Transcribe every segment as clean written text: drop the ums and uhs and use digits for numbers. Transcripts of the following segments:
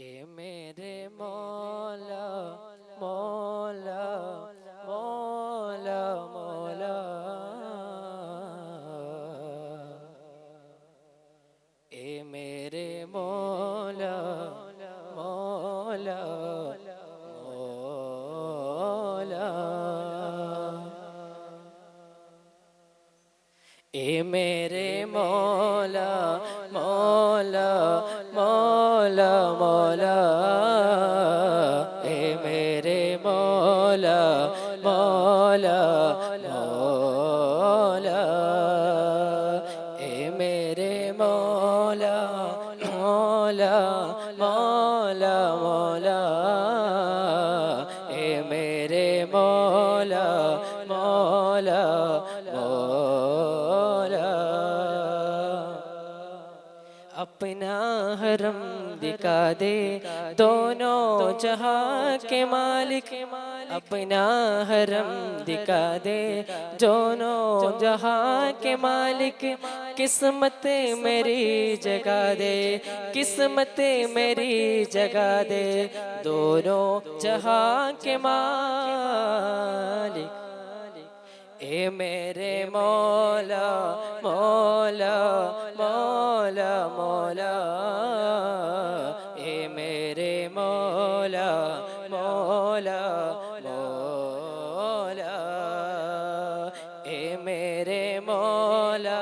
ए मेरे मौला मौला मौला मौला, ए मेरे मौला मौला मौला, ए मेरे मौला मौला मौला मौला, ए मेरे मौला मौला मौला, ए मेरे मौला मौला मौला मौला, ए मेरे मौला मौला मौला। अपना हरम दिखा दे दोनों जहां के मालिक, अपना हरम दिखा दे दोनों जहां के मालिक। किस्मत मेरी जगा दे, किस्मत मेरी जगा दे, दोनों जहां के मालिक। ए मेरे मौला मौला मौला मौला, ए मेरे मौला मौला मौला, ए मेरे मौला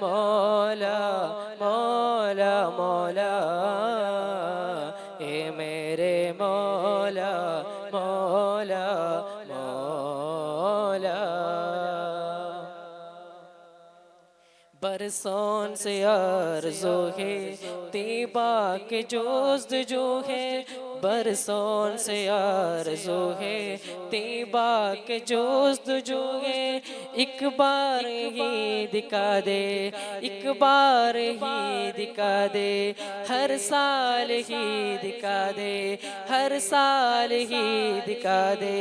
मौला मौला मौला, ए मेरे मौला मौला मौला। बरसों से आरज़ू है तीबा के जोस्त जो है, बरसों से आरज़ू है तीबा के जोस्त जो है। एक बार ही दिखा दे, एक बार ही दिखा दे, हर साल ही दिखा दे, हर साल ही दिखा दे,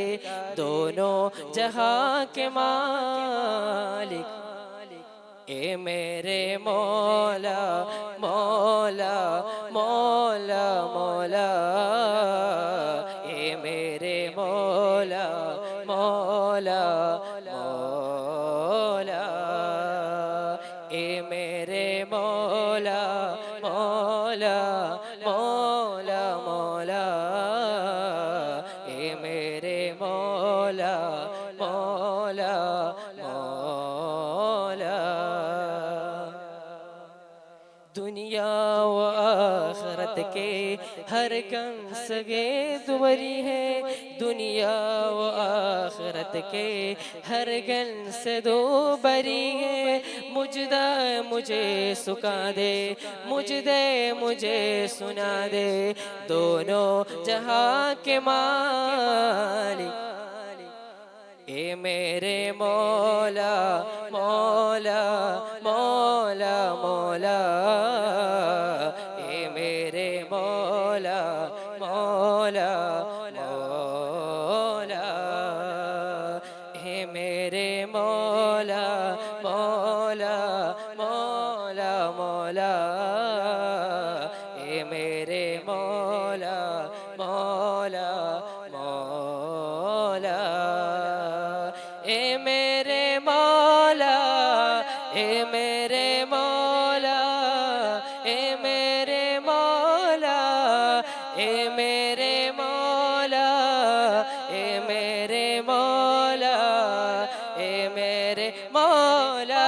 दोनों जहां के मालिक। ए मेरे मौला मौला मौला मौला, ए मेरे मौला मौला मौला, ए मेरे मौला मौला मौला मौला, ए मेरे मौला मौला मौला। दुनिया व आखिरत के हर गम सगे दुवरी है, दुनिया व आखिरत के हर गम से दो बरी है। मुझदा मुझे सुखा दे, मुझदे मुझे सुना दे, दोनों जहां के मालिक। ए मेरे मौला मौला मौला मौला, ए मेरे मौला मौला मौला, ए मेरे मौला मौला मौला मौला, ए मेरे मौला मौला मौला, ए मेरे मौला, ए मेरे मौला, ए मेरे मौला, ए मेरे मौला, ए मेरे मौला, ए मेरे मौला,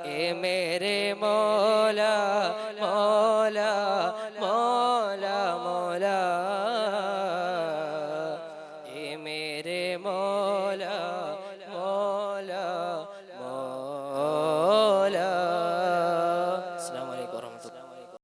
ए मेरे मौला मौला मौला मौला, ए मेरे मौला